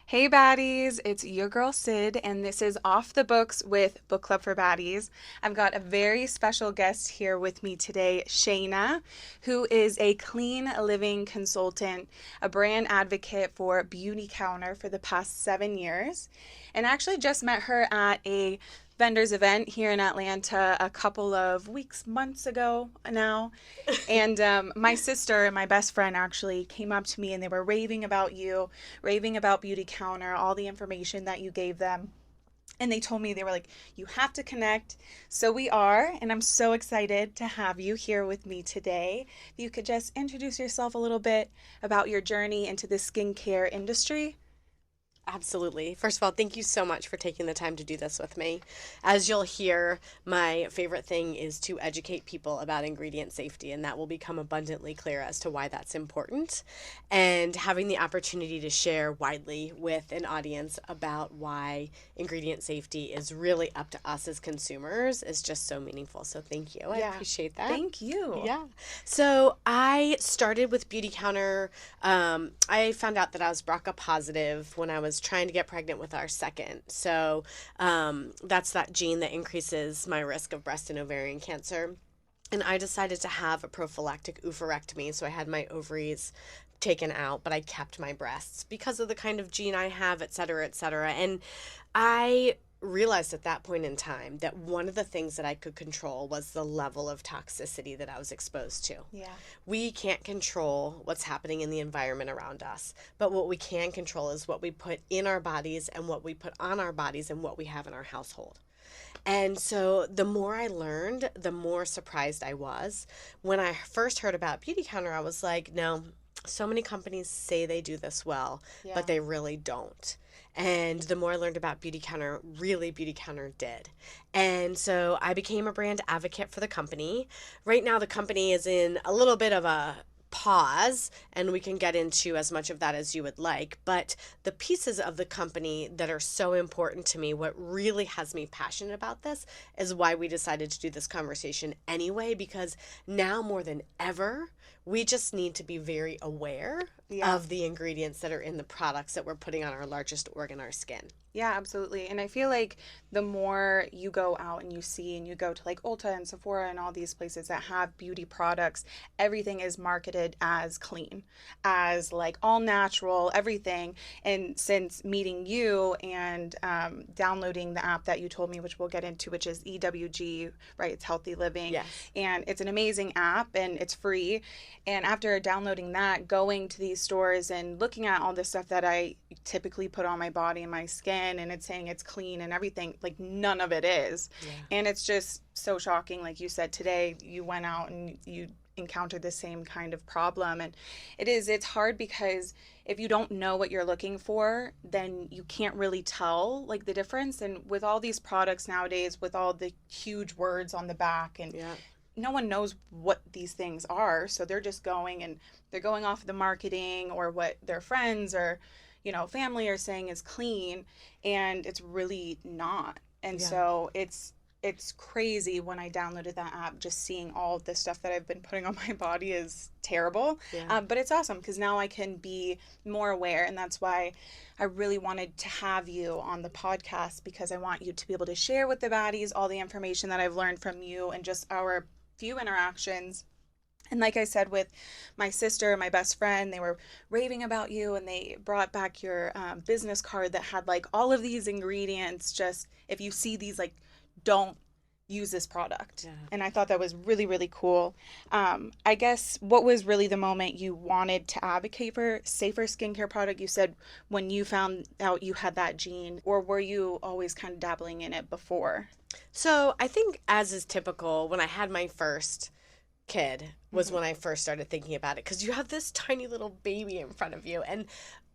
Hey Baddies, it's your girl Sid, and this is Off the Books with Book Club for Baddies. I've got a very special guest here with me today, Shayna, who is a clean living consultant, a brand advocate for Beauty Counter for the past 7 years. And I actually just met her at a vendors event here in Atlanta a couple of weeks, months ago now. And my sister and my best friend actually came up to me and they were raving about you, raving about Beauty Counter, all the information that you gave them. And they told me, they were like, you have to connect. So we are, and I'm so excited to have you here with me today. If you could just introduce yourself a little bit about your journey into the skincare industry. Absolutely. First of all, thank you so much for taking the time to do this with me. As you'll hear, my favorite thing is to educate people about ingredient safety, and that will become abundantly clear as to why that's important. And having the opportunity to share widely with an audience about why ingredient safety is really up to us as consumers is just so meaningful. So thank you. I Yeah, appreciate that. thank you. Yeah. So I started with Beauty Counter. I found out that I was BRCA positive when I was trying to get pregnant with our second. So that's that gene that increases my risk of breast and ovarian cancer. And I decided to have a prophylactic oophorectomy. So I had my ovaries taken out, but I kept my breasts because of the kind of gene I have, et cetera, et cetera. And I realized at that point in time that one of the things that I could control was the level of toxicity that I was exposed to. Yeah. We can't control what's happening in the environment around us, but what we can control is what we put in our bodies and what we put on our bodies and what we have in our household. And so the more I learned, the more surprised I was. When I first heard about Beauty Counter, I was like, no, so many companies say they do this well, Yeah. but they really don't. And the more I learned about Beauty Counter, really Beauty Counter did. And so I became a brand advocate for the company. Right now, the company is in a little bit of a pause, and we can get into as much of that as you would like. But the pieces of the company that are so important to me, what really has me passionate about this, is why we decided to do this conversation anyway, because now more than ever, we just need to be very aware Yeah. of the ingredients that are in the products that we're putting on our largest organ, our skin. Yeah, absolutely. And I feel like the more you go out and you see and you go to like Ulta and Sephora and all these places that have beauty products, everything is marketed as clean, as like all natural, everything. And since meeting you and downloading the app that you told me, which we'll get into, which is EWG, right? It's Healthy Living. Yes. And it's an amazing app and it's free. And after downloading that, going to these stores and looking at all the stuff that I typically put on my body and my skin, and it's saying it's clean and everything, like none of it is. Yeah. And it's just so shocking. Like you said, today you went out and you encountered the same kind of problem. And it's hard because if you don't know what you're looking for, then you can't really tell like the difference. And with all these products nowadays, with all the huge words on the back, and Yeah. no one knows what these things are, so they're just going and they're going off the marketing or what their friends or family are saying is clean, and it's really not. And Yeah. so it's crazy when I downloaded that app, just seeing all of the stuff that I've been putting on my body is terrible. Yeah. But it's awesome because now I can be more aware, and that's why I really wanted to have you on the podcast, because I want you to be able to share with the baddies all the information that I've learned from you and just our few interactions. And like I said, with my sister and my best friend, they were raving about you, and they brought back your business card that had like all of these ingredients. Just if you see these, like, don't use this product. Yeah. And I thought that was really, really cool. I guess what was really the moment you wanted to advocate for safer skincare product? You said when you found out you had that gene, or were you always kind of dabbling in it before? So I think, as is typical, when I had my first kid was Hmm. when I first started thinking about it, because you have this tiny little baby in front of you. And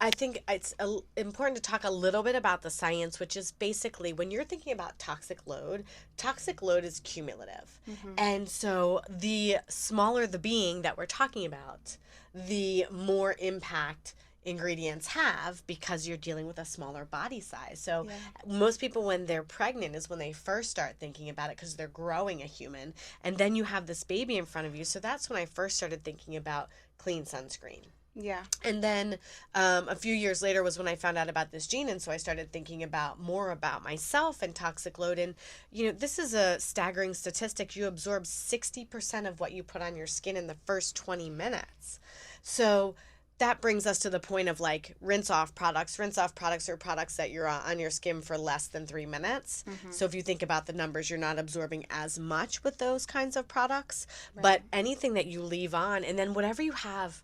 I think it's important to talk a little bit about the science, which is basically when you're thinking about toxic load is cumulative. Hmm. And so the smaller the being that we're talking about, the more impact ingredients have, because you're dealing with a smaller body size. So Yeah. most people, when they're pregnant, is when they first start thinking about it, because they're growing a human, and then you have this baby in front of you. So that's when I first started thinking about clean sunscreen. Yeah. And then a few years later was when I found out about this gene. And so I started thinking about more about myself and toxic load. And, this is a staggering statistic. You absorb 60% of what you put on your skin in the first 20 minutes. So that brings us to the point of like rinse off products. Rinse off products are products that you're on your skin for less than 3 minutes. Mm-hmm. So if you think about the numbers, you're not absorbing as much with those kinds of products. But Right. anything that you leave on, and then whatever you have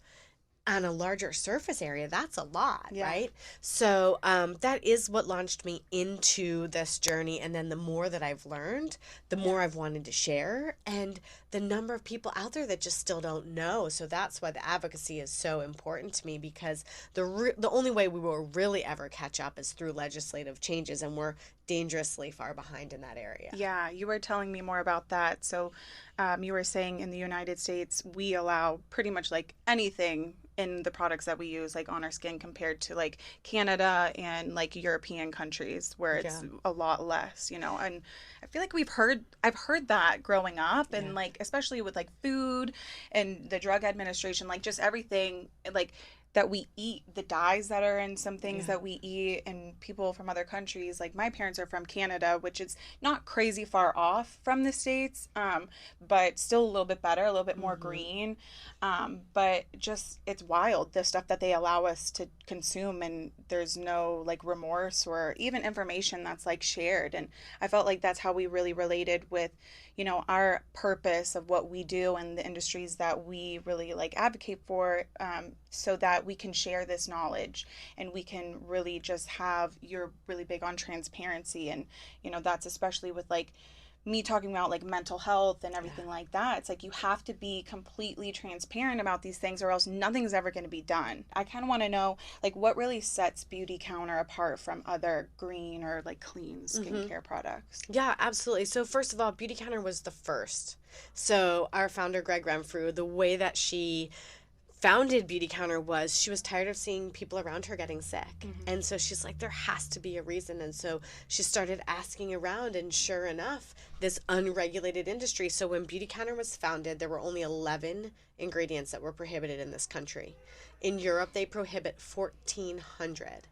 on a larger surface area, that's a lot, Yeah. right? So that is what launched me into this journey. And then the more that I've learned, the Yeah. more I've wanted to share, and the number of people out there that just still don't know. So that's why the advocacy is so important to me, because the only way we will really ever catch up is through legislative changes, and we're dangerously far behind in that area. Yeah, you were telling me more about that. So, you were saying in the United States, we allow pretty much like anything in the products that we use, like on our skin, compared to like Canada and like European countries where Yeah. it's a lot less, And I feel like I've heard that growing up, Yeah. and like, especially with like food and the Drug Administration, like just everything, like that we eat, the dyes that are in some things Yeah. that we eat, and people from other countries. Like my parents are from Canada, which is not crazy far off from the States, but still a little bit better, a little bit more Mm-hmm. green. But just, it's wild the stuff that they allow us to consume, and there's no like remorse or even information that's like shared. And I felt like that's how we really related with, our purpose of what we do and the industries that we really like advocate for, so that we can share this knowledge, and we can really just have, you're really big on transparency. And, that's especially with like me talking about like mental health and Yeah. everything like that. It's like you have to be completely transparent about these things, or else nothing's ever going to be done. I kind of want to know like what really sets Beauty Counter apart from other green or like clean Mm-hmm. skincare products. Yeah, absolutely. So first of all, Beauty Counter was the first. So our founder, Greg Renfrew, the way that she founded Beauty Counter was she was tired of seeing people around her getting sick. Mm-hmm. And so she's like, there has to be a reason. And so she started asking around, and sure enough, this unregulated industry. So when Beauty Counter was founded, there were only 11 ingredients that were prohibited in this country. In Europe, they prohibit 1,400.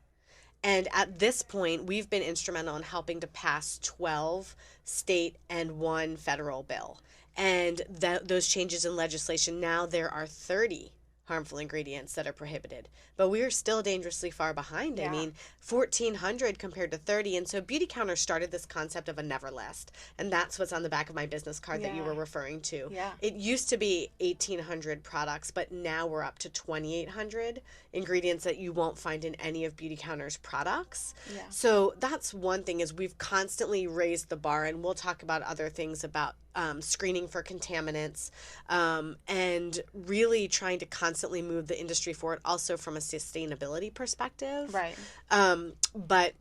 And at this point, we've been instrumental in helping to pass 12 state and one federal bill. And those changes in legislation, now there are 30 harmful ingredients that are prohibited. But we are still dangerously far behind. I Yeah. mean, 1,400 compared to 30. And so Beauty Counter started this concept of a never list. And that's what's on the back of my business card that you Yeah. were referring to. Yeah. It used to be 1,800 products, but now we're up to 2,800 ingredients that you won't find in any of Beauty Counter's products. Yeah. So that's one thing, is we've constantly raised the bar, and we'll talk about other things about screening for contaminants, and really trying to constantly move the industry forward, also from a sustainability perspective. Right. But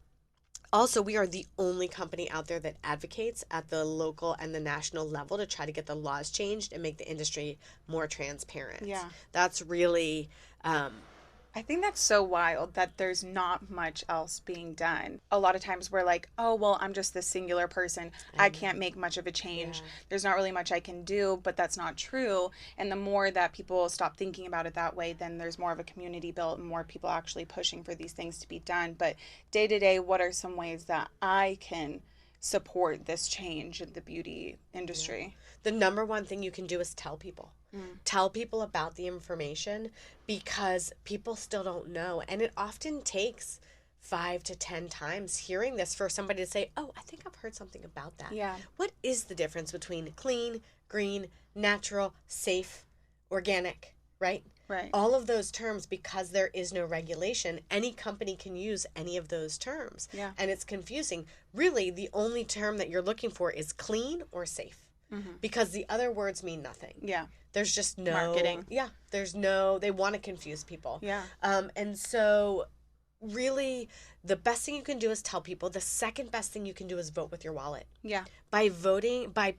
also, we are the only company out there that advocates at the local and the national level to try to get the laws changed and make the industry more transparent. Yeah. That's really, I think that's so wild that there's not much else being done. A lot of times we're like, oh, well, I'm just this singular person. I can't make much of a change. Yeah. There's not really much I can do, but that's not true. And the more that people stop thinking about it that way, then there's more of a community built and more people actually pushing for these things to be done. But day to day, what are some ways that I can support this change in the beauty industry? the number one thing you can do is tell people. Tell people about the information, because people still don't know. And it often takes 5 to 10 times hearing this for somebody to say, oh, I think I've heard something about that. Yeah. What is the difference between clean, green, natural, safe, organic, right? Right. All of those terms, because there is no regulation, any company can use any of those terms. Yeah. And it's confusing. Really, the only term that you're looking for is clean or safe, because the other words mean nothing. Yeah. There's just no Marketing. Yeah, they want to confuse people. Yeah. And so really the best thing you can do is tell people. The second best thing you can do is vote with your wallet. Yeah. By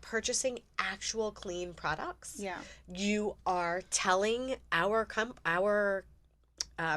purchasing actual clean products. Yeah. You are telling our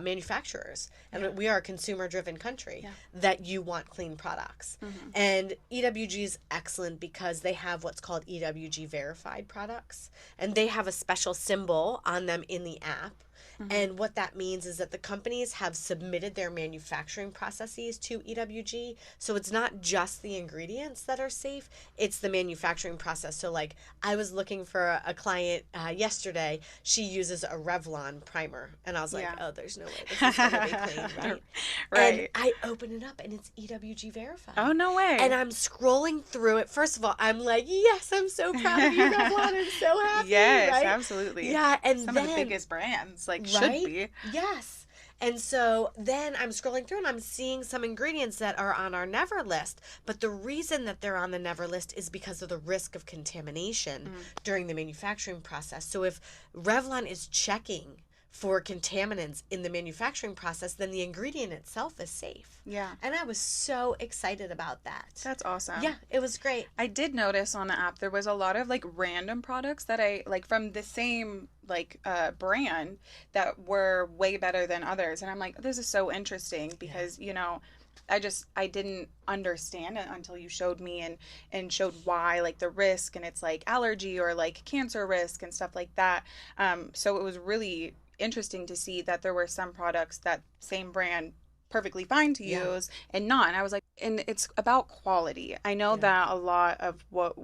manufacturers, and we are a consumer-driven country, that you want clean products. And EWG is excellent because they have what's called EWG verified products, and they have a special symbol on them in the app Mm-hmm. And what that means is that the companies have submitted their manufacturing processes to EWG. So it's not just the ingredients that are safe, it's the manufacturing process. So, like, I was looking for a client yesterday. She uses a Revlon primer. And I was like, Yeah. oh, there's no way this is going to be clean, right? And Right. I open it up and it's EWG Oh, verified. no And way. I'm scrolling through it. First of all, I'm like, yes, I'm so proud of you, Revlon. I'm so happy, Yes, right? absolutely. Yeah, and Some of the then, biggest brands, like, should right? be. Yes. And so then I'm scrolling through and I'm seeing some ingredients that are on our never list. But the reason that they're on the never list is because of the risk of contamination Mm. during the manufacturing process. So if Revlon is checking for contaminants in the manufacturing process, then the ingredient itself is safe. Yeah, And I was so excited about that. that's Yeah, awesome. it was great. I did notice on the app there was a lot of like random products that I like from the same like brand that were way better than others. And I'm like, this is so interesting Yeah. because, I didn't understand it until you showed me and showed why, like the risk, and it's like allergy or like cancer risk and stuff like that. So it was really interesting to see that there were some products that same brand perfectly fine to Yeah. use and not. And I was like, and it's about quality. I know Yeah. that a lot of what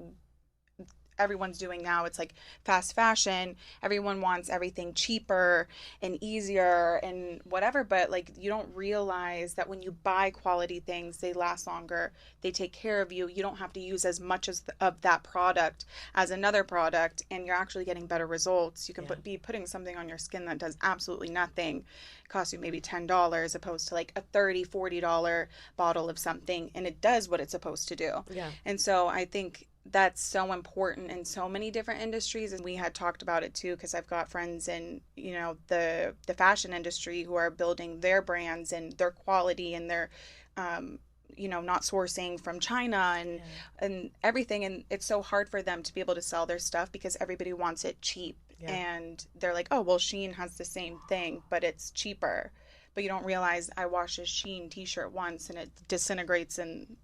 everyone's doing now, it's like fast fashion. Everyone wants everything cheaper and easier and whatever, but like you don't realize that when you buy quality things, they last longer. They take care of you. You don't have to use as much of that product as another product, and you're actually getting better results. You can Yeah. be putting something on your skin that does absolutely nothing, cost you maybe $10 opposed to like a $30-$40 bottle of something, and it does what it's supposed to do. Yeah. And so I think that's so important in so many different industries, and we had talked about it too because I've got friends in the fashion industry who are building their brands and their quality and their not sourcing from China and Yeah. and everything, and it's so hard for them to be able to sell their stuff because everybody wants it cheap. Yeah. And they're like, oh well, Shein has the same thing but it's cheaper. But you don't realize I washed a Shein t-shirt once and it disintegrates in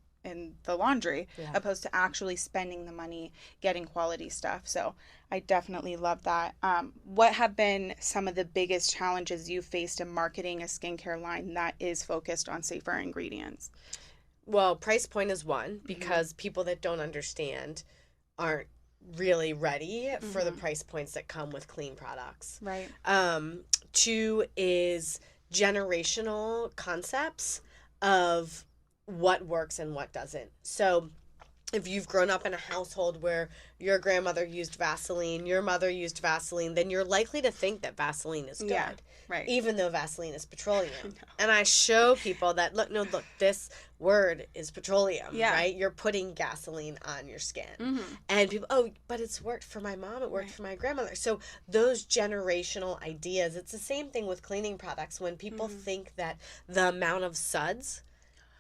the laundry, Yeah. opposed to actually spending the money getting quality stuff. So I definitely love that. What have been some of the biggest challenges you faced in marketing a skincare line that is focused on safer ingredients? Well, price point is one Mm-hmm. because people that don't understand aren't really ready for the Mm-hmm. price points that come with clean products. Right. Two is generational concepts of what works and what doesn't. So if you've grown up in a household where your grandmother used Vaseline, your mother used Vaseline, then you're likely to think that Vaseline is good, Yeah. Right. even though Vaseline is I petroleum. know. And I show people that, look, no, look, this word is petroleum, Yeah. right? You're putting gasoline on your skin. Mm-hmm. And people, oh, but it's worked for my mom, it worked Right. for my grandmother. So those generational ideas, it's the same thing with cleaning products. When people Mm-hmm. think that the amount of suds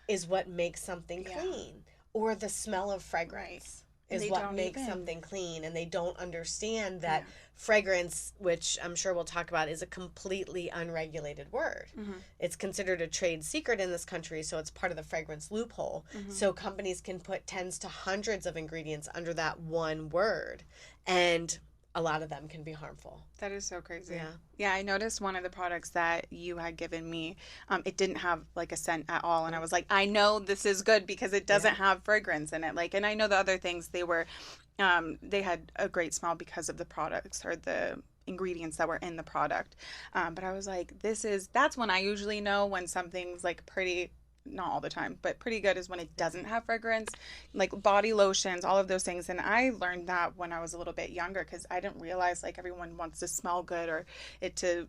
is what makes something Yeah. clean, or the smell of Right. fragrance And is they what don't makes even. something clean, and they don't understand that Yeah. fragrance, which I'm sure we'll talk about, is a completely unregulated word. Mm-hmm. It's considered a trade secret in this country, so it's part of the fragrance loophole. Mm-hmm. So companies can put tens to hundreds of ingredients under that one word, and a lot of them can be harmful. That is so crazy. Yeah. Yeah, I noticed one of the products that you had given me, it didn't have like a scent at all. And I was like, I know this is good because it doesn't have fragrance in it. Like, and I know the other things they had a great smell because of the products or the ingredients that were in the product. But I was like, that's when I usually know when something's like pretty, not all the time, but pretty good is when it doesn't have fragrance, like body lotions, all of those things. And I learned that when I was a little bit younger because I didn't realize like everyone wants to smell good or it to,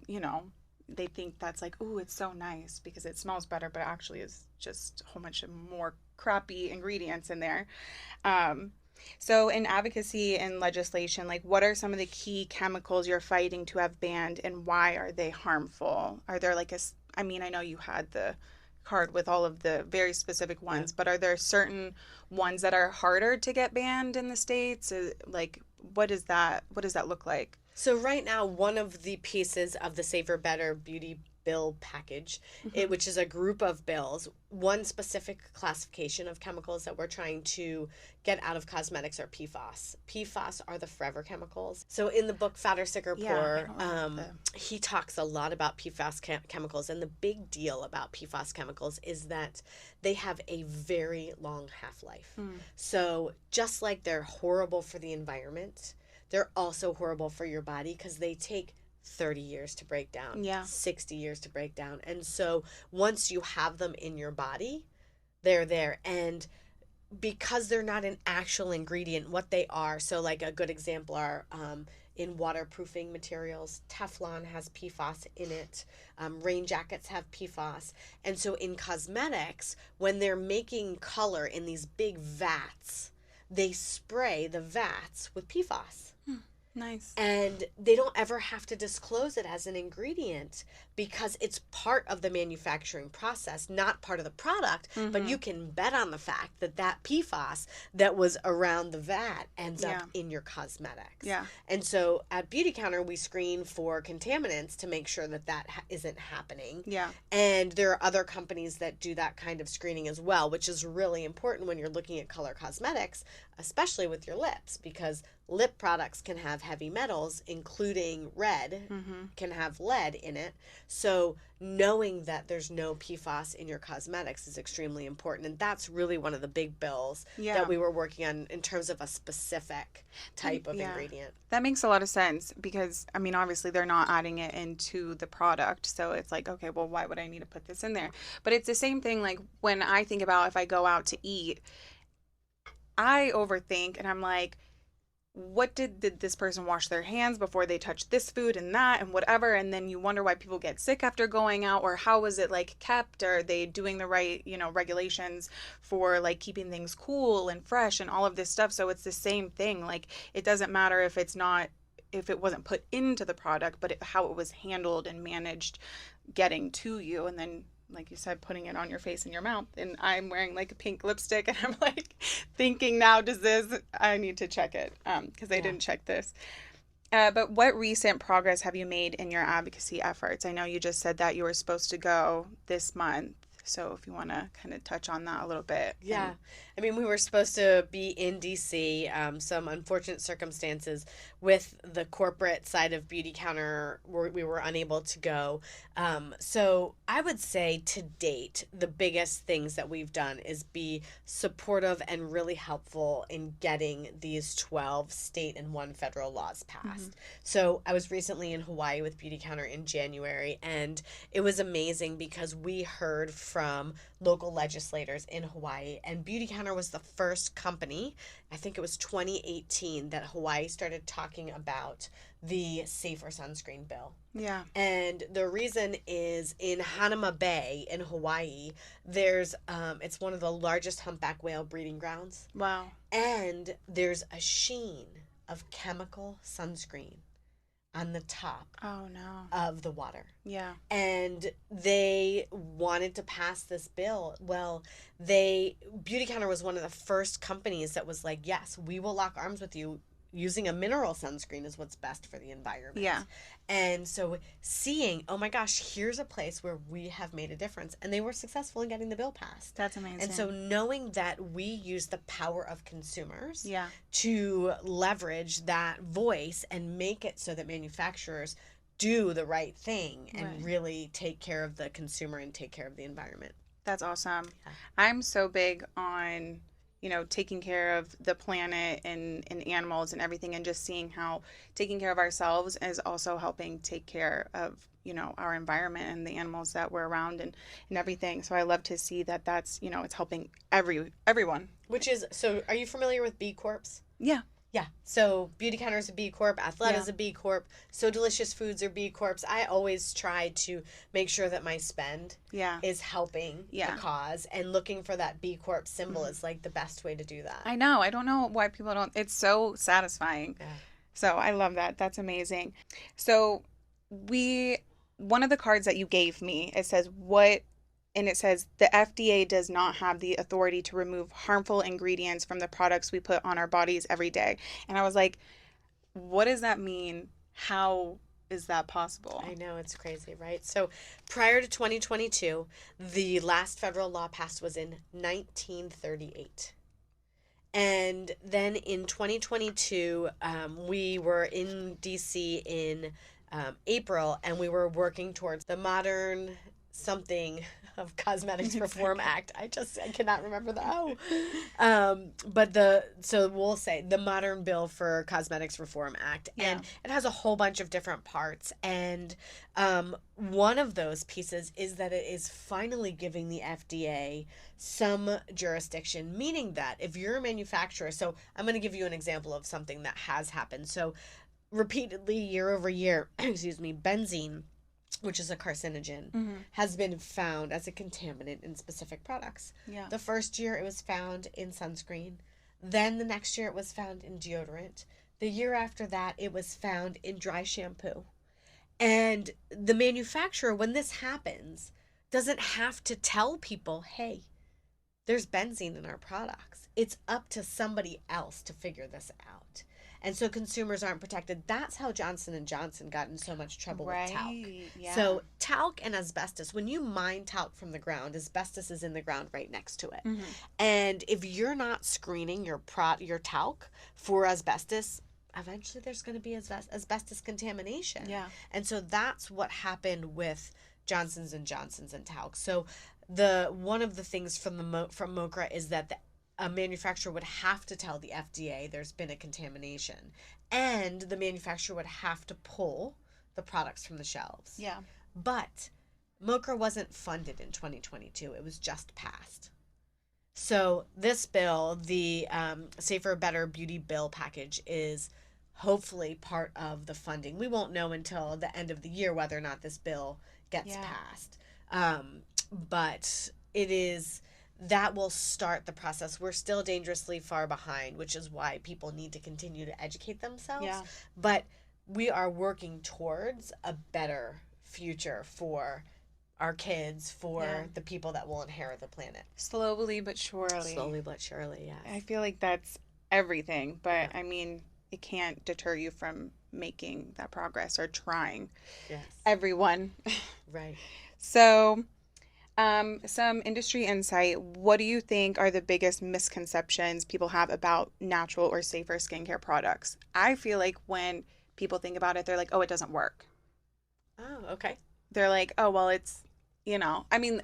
they think that's like, oh, it's so nice because it smells better, but actually is just a whole bunch of more crappy ingredients in there. Um, so in advocacy and legislation, like what are some of the key chemicals you're fighting to have banned and why are they harmful? Are there like I mean, I know you had the card with all of the very specific Yeah. ones, but are there certain ones that are harder to get banned in the States? Like, what does that look like? So right now, one of the pieces of the Safer Better Beauty bill package, Hmm. which is a group of bills. One specific classification of chemicals that we're trying to get out of cosmetics are PFAS. PFAS are the forever chemicals. So in the book Fatter, Sicker, Yeah, I Poorer, don't remember the. he talks a lot about PFAS chemicals. And the big deal about PFAS chemicals is that they have a very long half life. Mm, So just like they're horrible for the environment, they're also horrible for your body because they take 30 years to break down, yeah. 60 years to break down. And so once you have them in your body, they're there. And because they're not an actual ingredient, what they are, so like a good example are in waterproofing materials, Teflon has PFAS in it, rain jackets have PFAS. And so in cosmetics, when they're making color in these big vats, they spray the vats with PFAS, Hmm, nice. and they don't ever have to disclose it as an ingredient because it's part of the manufacturing process, not part of the product. But Hmm. you can bet on the fact that that PFAS that was around the vat ends up Yeah. in your cosmetics. Yeah. And so at Beauty Counter, we screen for contaminants to make sure that isn't happening. Yeah. And there are other companies that do that kind of screening as well, which is really important when you're looking at color cosmetics, especially with your lips, because lip products can have heavy metals, including red, Hmm. can have lead in it. So knowing that there's no PFAS in your cosmetics is extremely important. And that's really one of the big bills that Yeah. we were working on in terms of a specific type of Yeah. ingredient. That makes a lot of sense because, I mean, obviously they're not adding it into the product. So it's like, okay, well, why would I need to put this in there? But it's the same thing like when I think about if I go out to eat, I overthink and I'm like, what did this person wash their hands before they touched this food and that and whatever, and then you wonder why people get sick after going out, or how was it like kept, are they doing the right, regulations for like keeping things cool and fresh and all of this stuff. So it's the same thing, like it doesn't matter if it's not, if it wasn't put into the product, but how it was handled and managed getting to you, and then like you said, putting it on your face and your mouth. And I'm wearing like a pink lipstick, and I'm like thinking now, does this? I need to check it because I Yeah. didn't check this. But what recent progress have you made in your advocacy efforts? I know you just said that you were supposed to go this month. So if you want to kind of touch on that a little bit. Yeah. And I mean, we were supposed to be in DC. Some unfortunate circumstances with the corporate side of Beauty Counter, we were unable to go. So I would say to date, the biggest things that we've done is be supportive and really helpful in getting these 12 state and one federal laws mhm. passed. So I was recently in Hawaii with Beauty Counter in January, and it was amazing because we heard from local legislators in Hawaii. And Beauty Counter was the first company, I think it was 2018, that Hawaii started talking about the safer sunscreen bill. Yeah. And the reason is in Hanama Bay in Hawaii, there's it's one of the largest humpback whale breeding grounds, Wow. and there's a sheen of chemical sunscreen on the top Oh no. of the water, Yeah. and they wanted to pass this bill. Well, they Beauty Counter was one of the first companies that was like, yes, we will lock arms with you. Using a mineral sunscreen is what's best for the Yeah. environment. And so seeing, oh my gosh, here's a place where we have made a difference. And they were successful in getting the bill passed. That's And so amazing. knowing that we use the power of consumers Yeah. to leverage that voice and make it so that manufacturers do the right thing and Right. really take care of the consumer and take care of the environment. That's awesome. Yeah. I'm so big on, taking care of the planet and animals and everything, and just seeing how taking care of ourselves is also helping take care of, our environment and the animals that we're around and everything. So I love to see that that's, it's helping everyone. Which is, so are you familiar with B Corps? Yeah. Yeah. So Beauty Counter is a B Corp, Athleta Yeah. is a B Corp, So Delicious Foods are B Corps. I always try to make sure that my spend Yeah. is helping Yeah. the cause, and looking for that B Corp symbol Mhm. is like the best way to do that. I know. I don't know why people don't. It's so satisfying. Yeah. So I love that. That's amazing. So we, one of the cards that you gave me, it says what, and it says the FDA does not have the authority to remove harmful ingredients from the products we put on our bodies every day. And I was like, what does that mean? How? is that possible? I know, it's crazy, right? So prior to 2022, the last federal law passed was in 1938. And then in 2022, we were in DC in April, and we were working towards the modern something of Cosmetics It's Reform okay. Act. I cannot remember the but so we'll say the Modern Bill for Cosmetics Reform Act, and Yeah. it has a whole bunch of different parts. And one of those pieces is that it is finally giving the FDA some jurisdiction, meaning that if you're a manufacturer, so I'm going to give you an example of something that has happened. So repeatedly, year over year, excuse me, benzene, which is a carcinogen, Mm-hmm. has been found as a contaminant in specific products. Yeah. The first year it was found in sunscreen. Then the next year it was found in deodorant. The year after that it was found in dry shampoo. And the manufacturer, when this happens, doesn't have to tell people, hey, there's benzene in our products. It's up to somebody else to figure this out. And so consumers aren't protected. That's how Johnson and Johnson got in so much trouble with talc. Right. Yeah. So talc and asbestos, when you mine talc from the ground, asbestos is in the ground right next to it. Mm-hmm. And if you're not screening your talc for asbestos, eventually there's going to be asbestos contamination. Yeah. And so that's what happened with Johnson's and Johnson's and talc. So the one of the things from from MOCRA is that a manufacturer would have to tell the FDA there's been a contamination, and the manufacturer would have to pull the products from the shelves. Yeah. But MOCRA wasn't funded in 2022; it was just passed. So this bill, the Safer Better Beauty Bill package, is hopefully part of the funding. We won't know until the end of the year whether or not this bill gets Yeah. passed. But it is that will start the process. We're still dangerously far behind, which is why people need to continue to educate themselves. Yeah. But we are working towards a better future for our kids, for Yeah. the people that will inherit the planet. Slowly but surely. Slowly but surely, yes. I feel like that's everything, but Yeah. I mean, it can't deter you from making that progress or trying. Yes. Everyone. Right. So, some industry insight. What do you think are the biggest misconceptions people have about natural or safer skincare products? I feel like when people think about it, they're like, oh, it doesn't work. Oh, okay. They're like, oh, well, it's, I mean,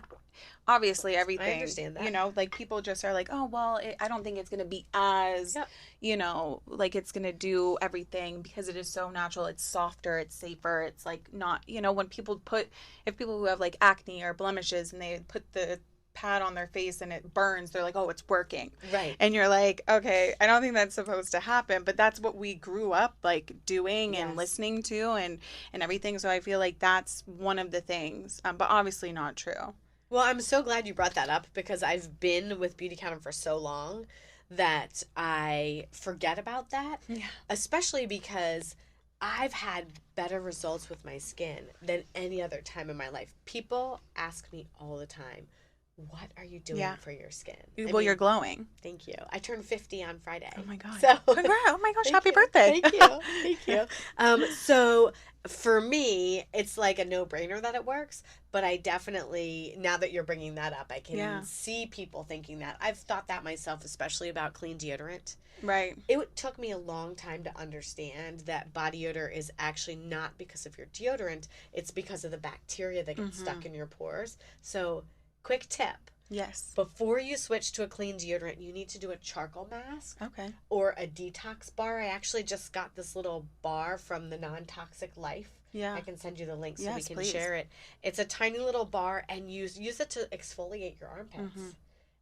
obviously I everything, understand that. like people just are like, oh, well, I don't think it's going to be as, Yep. like it's going to do everything because it is so natural. It's softer, it's safer. It's like not, when if people who have like acne or blemishes and they put the pad on their face and it burns, they're like, oh, it's working. Right. And you're like, okay, I don't think that's supposed to happen, but that's what we grew up like doing and Yes. listening to and everything. So I feel like that's one of the things, but obviously not true. Well, I'm so glad you brought that up because I've been with Beauty Counter for so long that I forget about that, Yeah. especially because I've had better results with my skin than any other time in my life. People ask me all the time, what are you doing Yeah. for your skin? Well, you're glowing. Thank you. I turned 50 on Friday. Oh my God. So Congrats. Oh my gosh. thank Happy you. birthday. Thank you. Thank you. So for me, it's like a no-brainer that it works, but I definitely, now that you're bringing that up, I can Yeah. see people thinking that. I've thought that myself, especially about clean deodorant. Right. It took me a long time to understand that body odor is actually not because of your deodorant, it's because of the bacteria that get stuck in your pores. So, quick tip. Yes. Before you switch to a clean deodorant, you need to do a charcoal mask Okay. or a detox bar. I actually just got this little bar from the Non-Toxic Life. Yeah. I can send you the link so we Yes, can please. share it. It's a tiny little bar, and use it to exfoliate your armpits.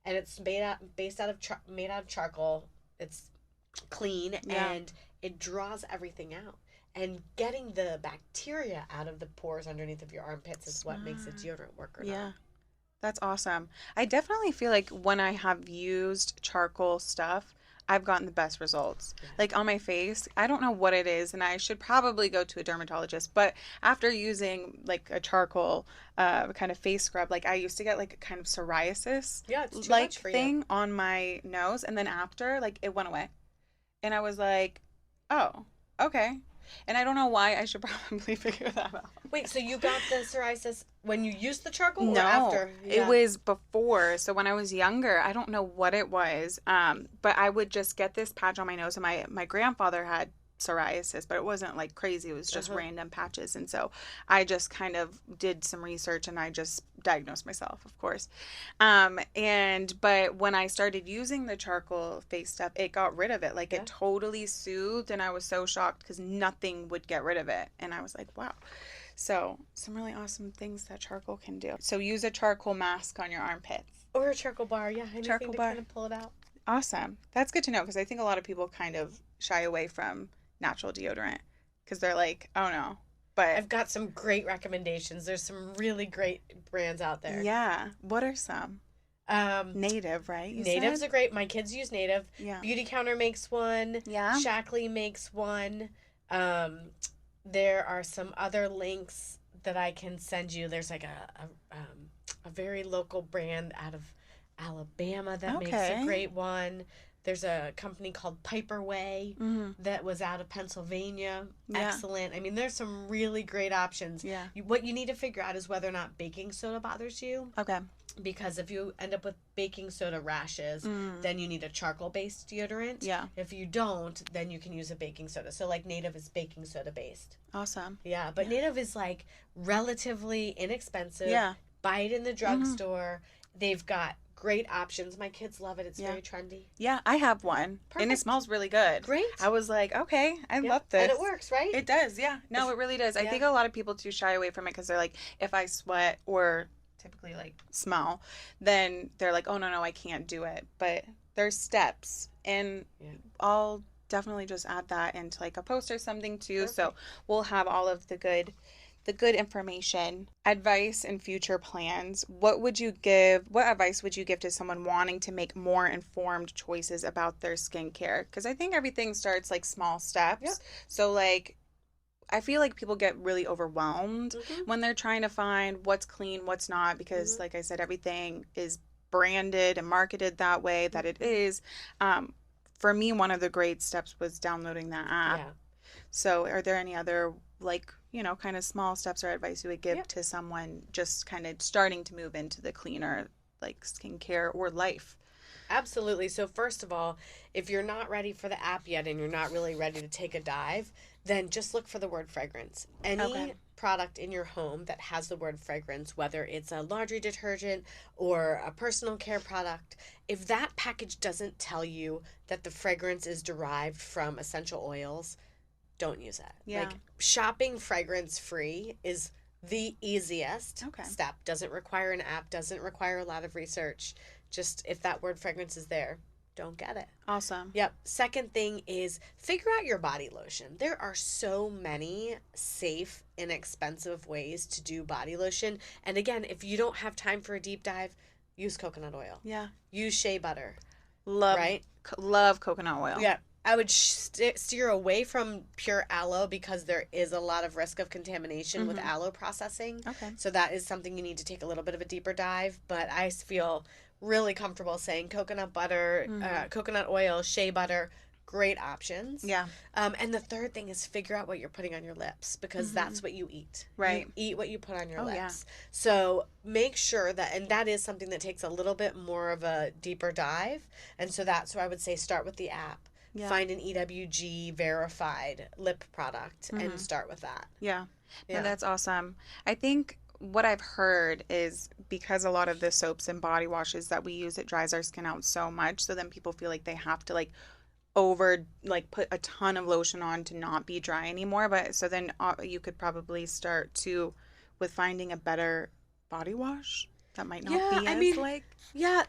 And it's made out of charcoal. It's clean, Yeah. and it draws everything out. And getting the bacteria out of the pores underneath of your armpits is what makes a deodorant work or Yeah. not. That's awesome. I definitely feel like when I have used charcoal stuff, I've gotten the best results. Yeah. Like on my face, I don't know what it is, and I should probably go to a dermatologist. But after using like a charcoal kind of face scrub, like I used to get like a kind of psoriasis Yeah, it's too like much for you. thing on my nose, and then after, like it went away. And I was like, oh, okay. And I don't know why. I should probably figure that out. Wait, so you got the psoriasis when you used the charcoal or No, after? it Yeah. was before. So when I was younger, I don't know what it was. But I would just get this patch on my nose, and my grandfather had psoriasis, but it wasn't like crazy. It was just Uh-huh. random patches. And so I just kind of did some research and I just diagnosed myself, of course. But when I started using the charcoal face stuff, it got rid of it. Like Yeah. it totally soothed, and I was so shocked because nothing would get rid of it. And I was like, wow. So, some really awesome things that charcoal can do. So, use a charcoal mask on your armpits. Or a charcoal bar, yeah, anything Charcoal to bar. kind of pull it out. Awesome. That's good to know because I think a lot of people kind of shy away from natural deodorant because they're like, oh no. But I've got some great recommendations. There's some really great brands out there. yeah, what are some? Um, Native, right? You Native's said? a great. My kids use Native. Yeah. Beauty Counter makes one. Yeah. Shackley makes one. Um, there are some other links that I can send you. There's like a very local brand out of Alabama that makes a Okay. great one. There's a company called Piper Way Mm-hmm. that was out of Pennsylvania. Yeah. Excellent. I mean, there's some really great options. Yeah. What you need to figure out is whether or not baking soda bothers you. Okay. Because if you end up with baking soda rashes, Mm. then you need a charcoal based deodorant. Yeah. If you don't, then you can use a baking soda. So, like, Native is baking soda based. Awesome. Yeah, but Native is like relatively inexpensive. Yeah. Buy it in the drugstore. They've got great options. My kids love it. It's Yeah. very trendy. Yeah, I have one. And it Perfect. smells really good. Great. I was like, okay, I Yeah. love this. And it works, right? It does, yeah. No, it really does. I Yeah. think a lot of people too shy away from it because they're like, if I sweat or typically like smell, then they're like, oh no, I can't do it. But there's steps, and Yeah. I'll definitely just add that into like a post or something too. So Perfect. we'll have all of the good information, advice, and future plans. What advice would you give to someone wanting to make more informed choices about their skincare? Because I think everything starts like small steps. Yep. So like I feel like people get really overwhelmed Mhm. when they're trying to find what's clean, what's not, because Mhm. like I said, everything is branded and marketed that way that it Mhm. is. For me, one of the great steps was downloading that app. Yeah. So, are there any other, like, kind of small steps or advice you would give Yep. to someone just kind of starting to move into the cleaner, like, skincare or life? Absolutely. So, first of all, if you're not ready for the app yet and you're not really ready to take a dive, then just look for the word fragrance. Any Okay. product in your home that has the word fragrance, whether it's a laundry detergent or a personal care product, if that package doesn't tell you that the fragrance is derived from essential oils, don't use it. Yeah. Like, shopping fragrance free is the easiest Okay. step. Doesn't require an app, doesn't require a lot of research. Just if that word fragrance is there, don't get it. Awesome. Yep. Second thing is figure out your body lotion. There are so many safe, inexpensive ways to do body lotion. And again, if you don't have time for a deep dive, use coconut oil. Yeah. Use shea butter, Love, right? love coconut oil. Yeah. I would steer away from pure aloe because there is a lot of risk of contamination with aloe processing. Okay. So that is something you need to take a little bit of a deeper dive. But I feel really comfortable saying coconut butter, coconut oil, shea butter, great options. Yeah. And the third thing is figure out what you're putting on your lips because that's what you eat. Right. You eat what you put on your Oh, yeah. lips. So make sure that, and that is something that takes a little bit more of a deeper dive. And so that's where I would say start with the app. Yeah. Find an EWG verified lip product and start with that. Yeah. Yeah. No, that's awesome. I think what I've heard is because a lot of the soaps and body washes that we use, it dries our skin out so much. So then people feel like they have to put a ton of lotion on to not be dry anymore. But so then you could probably start with finding a better body wash that might not Yeah, be I as mean, like. Yeah,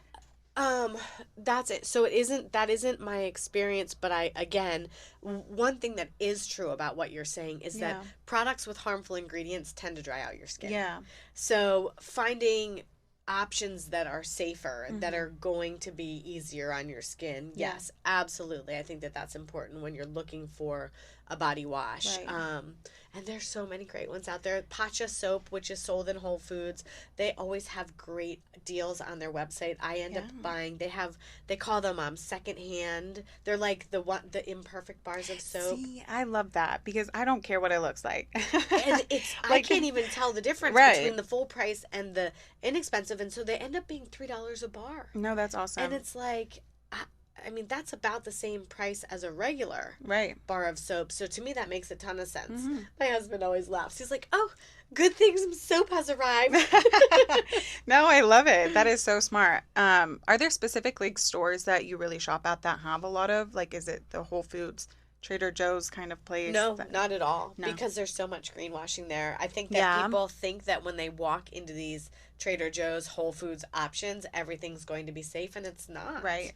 that's it. So that isn't my experience, but one thing that is true about what you're saying is that Yeah. products with harmful ingredients tend to dry out your skin. Yeah. So finding options that are safer, that are going to be easier on your skin, Yeah. yes, absolutely. I think that that's important when you're looking for a body wash. Right. And there's so many great ones out there. Pacha soap, which is sold in Whole Foods, they always have great deals on their website. I end up Yeah. buying. They call them secondhand. They're like the imperfect bars of soap. See, I love that because I don't care what it looks like. And I Like, can't even tell the difference right. between the full price and the inexpensive, and so they end up being $3 a bar. No, that's And awesome. it's like, I mean, that's about the same price as a regular Right. bar of soap. So to me, that makes a ton of sense. Hmm. My husband always laughs. He's like, "Oh, good thing some soap has arrived." No, I love it. That is so smart. Are there specific like stores that you really shop at that have a lot of like is it the Whole Foods, Trader Joe's kind of place No, that not at all. no. Because there's so much greenwashing there. I think that Yeah, people think that when they walk into these Trader Joe's, Whole Foods options, everything's going to be safe, and it's not. right.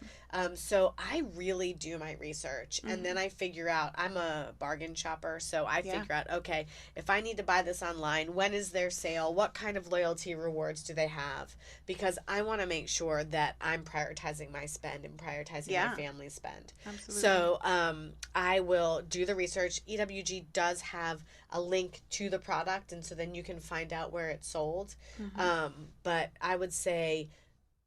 So I really do my research, and then Hmm. I figure out I'm a bargain shopper, so I Yeah. figure out, okay, if I need to buy this online, when is their sale? What kind of loyalty rewards do they have? Because I want to make sure that I'm prioritizing my spend and prioritizing my Yeah, family's spend. absolutely. So I will do the research. EWG does have a link to the product, and so then you can find out where it's sold. Hmm. But I would say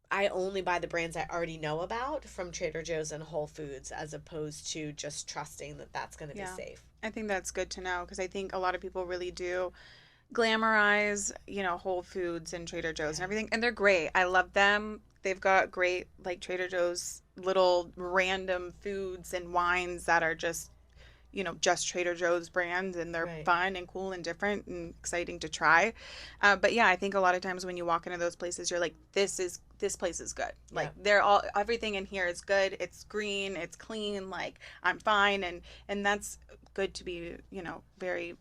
I only buy the brands I already know about from Trader Joe's and Whole Foods as opposed to just trusting that that's going to be Yeah. safe. I think that's good to know because I think a lot of people really do glamorize, Whole Foods and Trader Joe's and Yeah. everything, and they're great. I love them. They've got great like Trader Joe's little random foods and wines that are just Trader Joe's brands and they're Right. fun and cool and different and exciting to try. But yeah, I think a lot of times when you walk into those places, you're like, this place is good. Like Yeah. everything in here is good. It's green, it's clean. Like I'm fine, and that's good to be very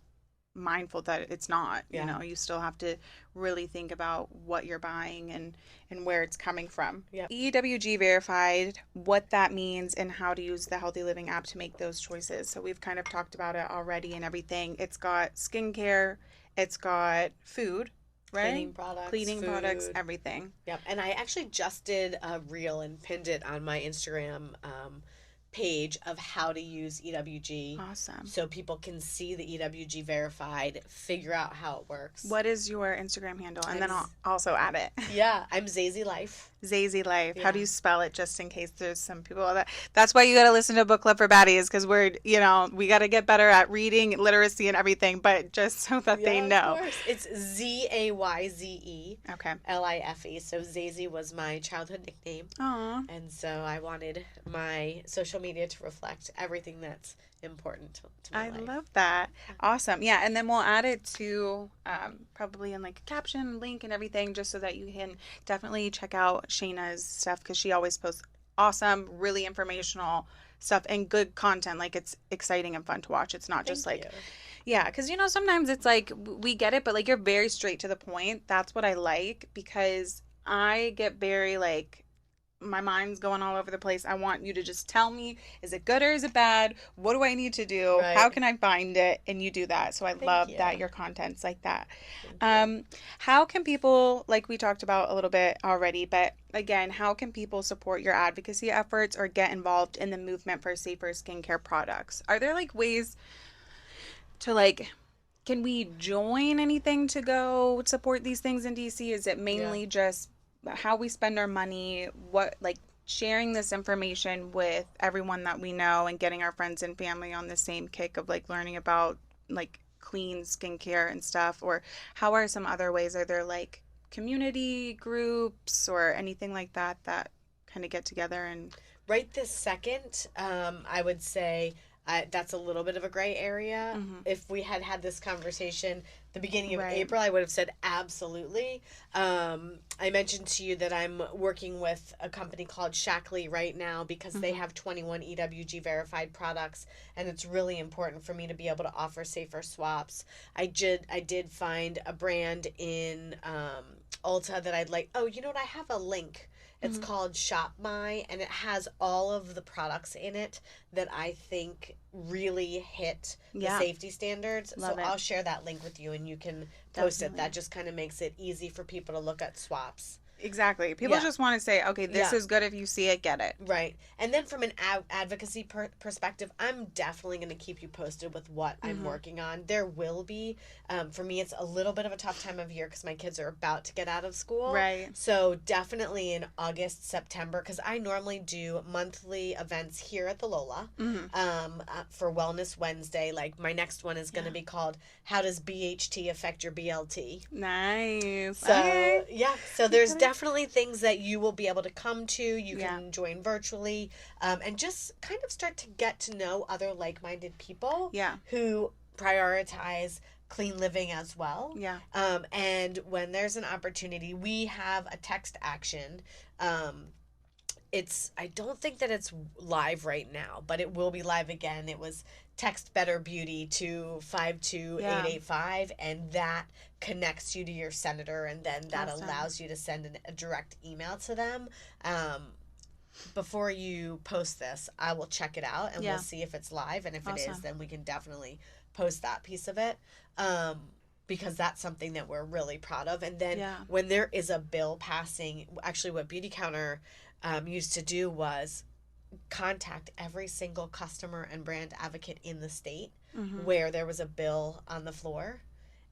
mindful that it's not. Yeah. You still have to really think about what you're buying and where it's coming from. Yep. EWG verified, what that means and how to use the Healthy Living app to make those choices. So we've kind of talked about it already and everything. It's got skincare, it's got food, right? Cleaning products, Cleaning products, food. everything. Yep. And I actually just did a reel and pinned it on my Instagram page of how to use EWG Awesome. so people can see the EWG verified, figure out how it works. What is your Instagram handle? And I'm then I'll also add it. Yeah, I'm Zazie Life. Zazie Life. How do Yeah. you spell it just in case there's some people that's why you got to listen to Book Club for Baddies because we got to get better at reading, literacy and everything, but just so that they Yeah, of know. course. It's Zayze Okay. Life. So Zazie was my childhood nickname. Aw. And so I wanted my social media to reflect everything that's important to my I life. love that. Awesome. Yeah, and then we'll add it to probably in like a caption, link, and everything, just so that you can definitely check out Shayna's stuff because she always posts awesome, really informational stuff and good content. Like it's exciting and fun to watch. It's not just Thank like, you. yeah, because sometimes it's like we get it, but like you're very straight to the point. That's what I like because I get very like my mind's going all over the place. I want you to just tell me, is it good or is it bad? What do I need to do? How Right. can I find it? And you do that. So I Thank love you. that your content's like that. Thank you. Um, how can people, like we talked about a little bit already, but again, how can people support your advocacy efforts or get involved in the movement for safer skincare products? Are there like ways to like can we join anything to go support these things in DC? Is it Yeah. mainly just how we spend our money, what like sharing this information with everyone that we know and getting our friends and family on the same kick of like learning about like clean skincare and stuff? Or how are some other ways? Are there like community groups or anything like that kind of get together and Right this second, I would say that's a little bit of a gray area. Mhm. If we had had this conversation the beginning of Right. April, I would have said absolutely. I mentioned to you that I'm working with a company called Shackley right now because they Mhm. have 21 EWG verified products, and it's really important for me to be able to offer safer swaps. I did find a brand in Ulta that I'd like. Oh, you know what? I have a link. It's Mhm. called Shop My, and it has all of the products in it that I think really hit the Yeah, safety standards. So love it. I'll share that link with you and you can post it. Definitely. That just kind of makes it easy for people to look at swaps. Exactly. People Yeah. just want to say, okay, this Yeah. is good. If you see it, get it. Right. And then from an advocacy perspective, I'm definitely going to keep you posted with what I'm Mm-hmm. working on. There will be, for me, it's a little bit of a tough time of year because my kids are about to get out of school. Right. So definitely in August, September, because I normally do monthly events here at the Lola Mm-hmm. for Wellness Wednesday. Like my next one is going to Yeah. be called How Does BHT Affect Your BLT? Nice. So, Okay. yeah, so there's Okay. definitely things that you will be able to come to. You Yeah. can join virtually and just kind of start to get to know other like minded people Yeah. who prioritize clean living as well. Yeah. And when there's an opportunity, we have a text action. Um, I don't think that it's live right now, but it will be live again. It was text Better Beauty to Yeah. 52885, and that connects you to your senator, and then that Awesome. allows you to send a direct email to them. Before you post this, I will check it out and we'll Yeah. see if it's live, and if it is, Awesome. then we can definitely post that piece of it. Um, because that's something that we're really proud of. And then Yeah. when there is a bill passing, actually, what Beauty Counter used to do was contact every single customer and brand advocate in the state Mm-hmm. where there was a bill on the floor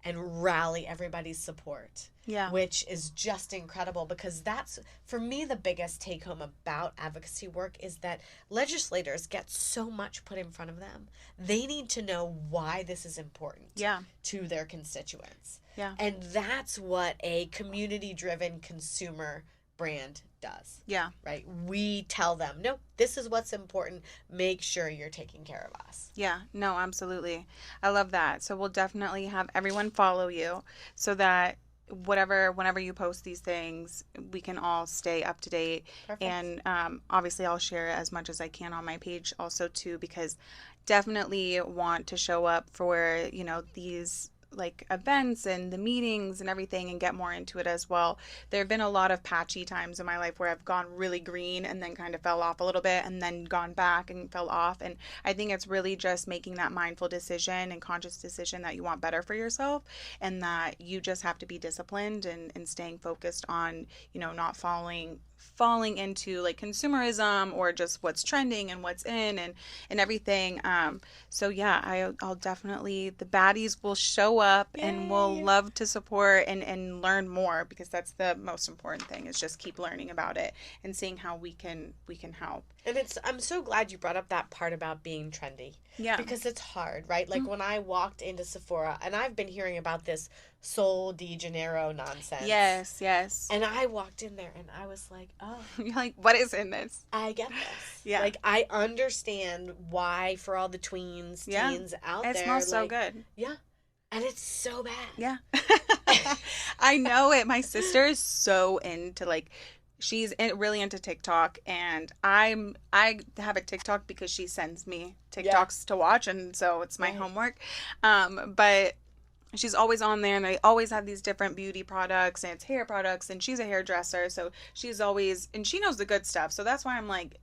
and rally everybody's support, Yeah. which is just incredible because that's, for me, the biggest take home about advocacy work is that legislators get so much put in front of them. They need to know why this is important Yeah. to their constituents. Yeah. And that's what a community driven consumer brand does, Yeah. right? We tell them, no, this is what's important. Make sure you're taking care of us. Yeah. No, absolutely. I love that. So we'll definitely have everyone follow you so that whenever you post these things, we can all stay up to date. Perfect. And obviously, I'll share as much as I can on my page also too, because definitely want to show up for these like events and the meetings and everything and get more into it as well. There have been a lot of patchy times in my life where I've gone really green and then kind of fell off a little bit and then gone back and fell off. And I think it's really just making that mindful decision and conscious decision that you want better for yourself and that you just have to be disciplined and staying focused on, not falling into like consumerism or just what's trending and what's in and everything. So yeah, I'll definitely, the baddies will show up and will Yay! love to support and learn more because that's the most important thing is just keep learning about it and seeing how we can help. And I'm so glad you brought up that part about being trendy Yeah. because it's hard, right? Like when I walked into Sephora, and I've been hearing about this Sol de Janeiro nonsense, Yes, yes. and I walked in there and I was like, oh, You're like, what is in this? I get this. Yeah. Like I understand why for all the Yeah. teens out It there, smells so like, good. yeah, and it's so bad. Yeah. I know it. My sister is so into like really into TikTok and I have a TikTok because she sends me Yeah, TikToks to watch and so it's my right. homework. But she's always on there and they always have these different beauty products and it's hair products and she's a hairdresser so she's always and she knows the good stuff so that's why I'm like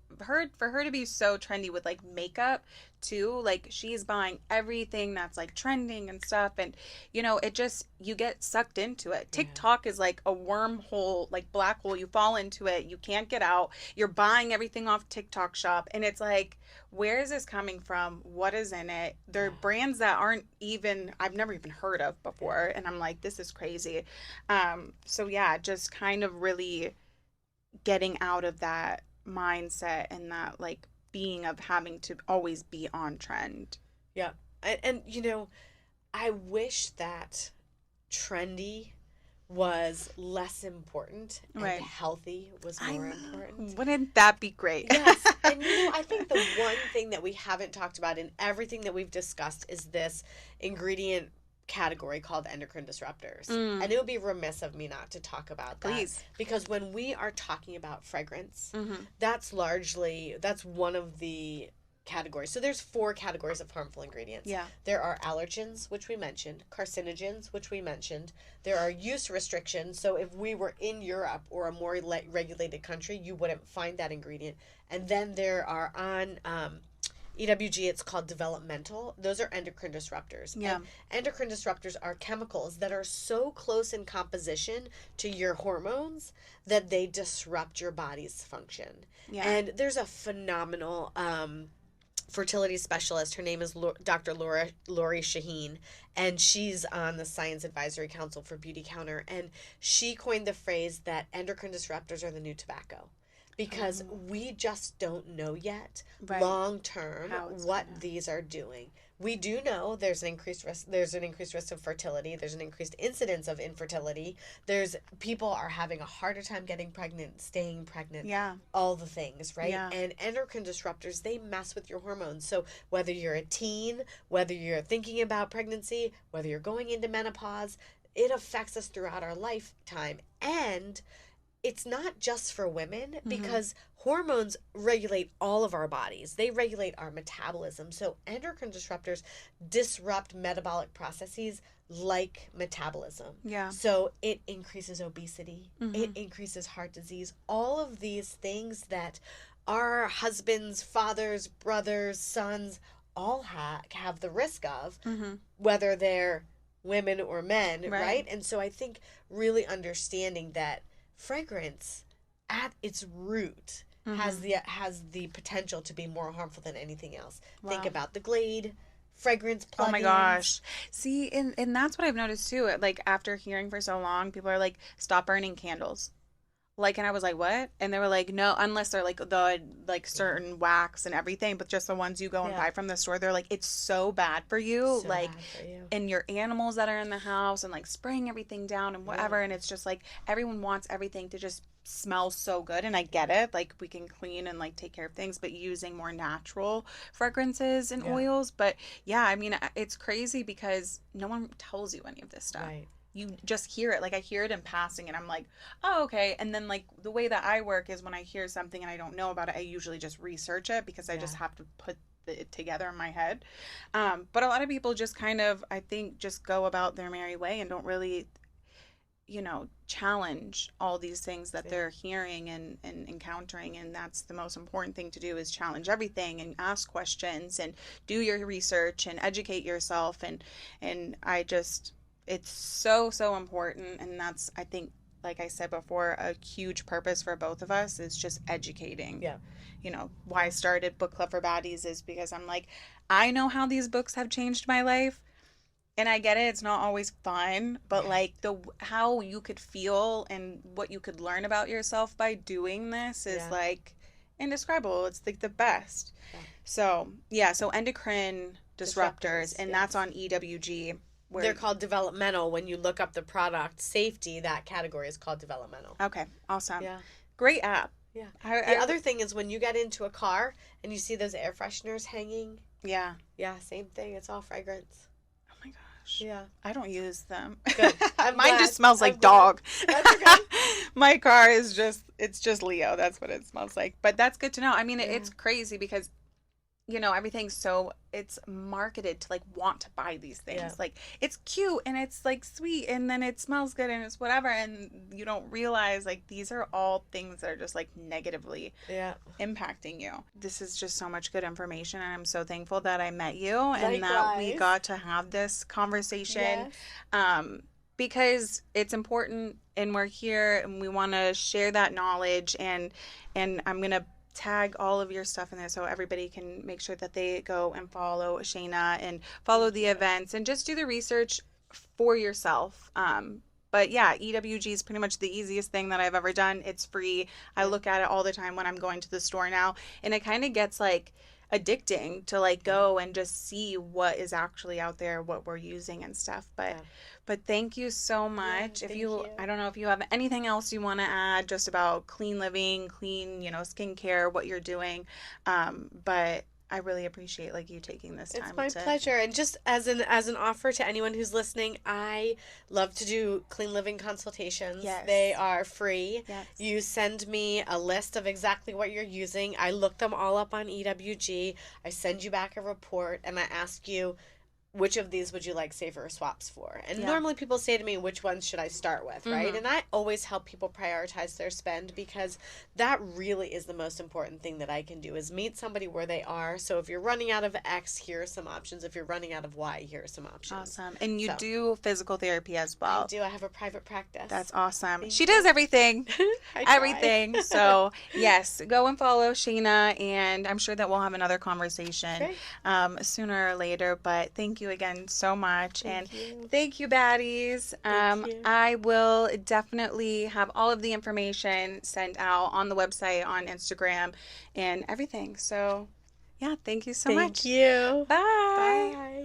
for her to be so trendy with like makeup too like she's buying everything that's like trending and stuff and it just you get sucked into it. Yeah. TikTok is like a wormhole like black hole, you fall into it, you can't get out, you're buying everything off TikTok shop and it's like where is this coming from? What is in it? They're Yeah. brands that aren't even I've never even heard of before, and I'm like, this is crazy. So yeah, just kind of really getting out of that mindset and that like being of having to always be on trend. Yeah. And I wish that trendy was less important and Right. healthy was I more know. important. Wouldn't that be great? Yes. And I think the one thing that we haven't talked about in everything that we've discussed is this ingredient category called endocrine disruptors. And Mm, it would be remiss of me not to talk about that please. because when we are talking about fragrance, Mm-hmm. that's one of the categories. So there's four categories of harmful ingredients. Yeah. There are allergens, which we mentioned, carcinogens, which we mentioned. There are use restrictions. So if we were in Europe or a more regulated country, you wouldn't find that ingredient. And then there are EWG, it's called developmental. Those are endocrine disruptors. Yeah. And endocrine disruptors are chemicals that are so close in composition to your hormones that they disrupt your body's function. Yeah. And there's a phenomenal fertility specialist. Her name is Dr. Lori Shaheen, and she's on the Science Advisory Council for Beauty Counter. And she coined the phrase that endocrine disruptors are the new tobacco, because we just don't know yet long term what these are doing. We do know there's an increased risk. There's an increased risk of fertility. There's an increased incidence of infertility. There's people are having a harder time getting pregnant, staying pregnant. Yeah. All the things, right? Yeah. And endocrine disruptors, they mess with your hormones. So whether you're a teen, whether you're thinking about pregnancy, whether you're going into menopause, it affects us throughout our lifetime. And it's not just for women, because hormones regulate all of our bodies. They regulate our metabolism. So endocrine disruptors disrupt metabolic processes like metabolism. Yeah. So it increases obesity. It increases heart disease. All of these things that our husbands, fathers, brothers, sons all have the risk of, whether they're women or men, right? And so I think really understanding that fragrance at its root has the potential to be more harmful than anything else. Think about the Glade fragrance plugins. Oh my gosh. See, and that's what I've noticed too. Like, after hearing for so long, people are like, stop burning candles. Like, and I was like, what? And they were like, no, unless they're like the like certain wax and everything, but just the ones you go and buy from the store, they're like, it's so bad for you. So like, bad for you. and your animals that are in the house, and like spraying everything down and whatever. And it's just like, everyone wants everything to just smell so good. And I get it. Like, we can clean and like take care of things, but using more natural fragrances and oils. But yeah, I mean, it's crazy because no one tells you any of this stuff. Right. You just hear it. Like, I hear it in passing and I'm like, oh, okay. And then like the way that I work is when I hear something and I don't know about it, I usually just research it because I just have to put it together in my head. But a lot of people just kind of, I think, just go about their merry way and don't really, challenge all these things that they're hearing and encountering. And that's the most important thing to do, is challenge everything and ask questions and do your research and educate yourself. And I just, it's so, so important. And that's, I think, like I said before, a huge purpose for both of us is just educating. Yeah. Why I started Book Club for Baddies is because I'm like, I know how these books have changed my life. And I get it, it's not always fun, but like how you could feel and what you could learn about yourself by doing this is like indescribable. It's like the best. Yeah. So endocrine disruptors, and that's on EWG. They're called developmental. When you look up the product safety, that category is called developmental. Okay, awesome. Yeah. Great app. Yeah. The other thing is when you get into a car and you see those air fresheners hanging. Yeah. Yeah, same thing. It's all fragrance. Oh my gosh. Yeah. I don't use them. Good. Mine just smells like dog. That's okay. My car is it's just Leo. That's what it smells like. But that's good to know. I mean, it's crazy because everything's it's marketed to like want to buy these things. Yeah. Like, it's cute and it's like sweet and then it smells good and it's whatever, and you don't realize like these are all things that are just like negatively impacting you. This is just so much good information, and I'm so thankful that I met you and that we got to have this conversation. Yes. Because it's important, and we're here and we want to share that knowledge, and I'm going to tag all of your stuff in there so everybody can make sure that they go and follow Shayna and follow the events and just do the research for yourself. But yeah, EWG is pretty much the easiest thing that I've ever done. It's free. I look at it all the time when I'm going to the store now, and it kind of gets like addicting to like go and just see what is actually out there, what we're using and stuff. But thank you so much. Thank you. I don't know if you have anything else you want to add just about clean living, clean, skincare, what you're doing. But I really appreciate like you taking this time. It's my pleasure. And just as an offer to anyone who's listening, I love to do clean living consultations. Yes. They are free. Yes. You send me a list of exactly what you're using. I look them all up on EWG. I send you back a report and I ask you, which of these would you like safer swaps for? And Yeah. normally people say to me, which ones should I start with, right? Mm-hmm. And I always help people prioritize their spend because that really is the most important thing that I can do is meet somebody where they are. So if you're running out of X, here are some options. If you're running out of Y, here are some options. Awesome. And you So do physical therapy as I well. do. I have a private practice. That's awesome. She Thank does you. everything. I try. Everything. So, yes, go and follow Shayna, and I'm sure that we'll have another conversation Great. sooner or later. But thank you again so much. And Thank you. thank you, Baddies. Thank you. I will definitely have all of the information sent out on the website, on Instagram, and everything. So, yeah, thank you so Thank much. you. Bye. Bye.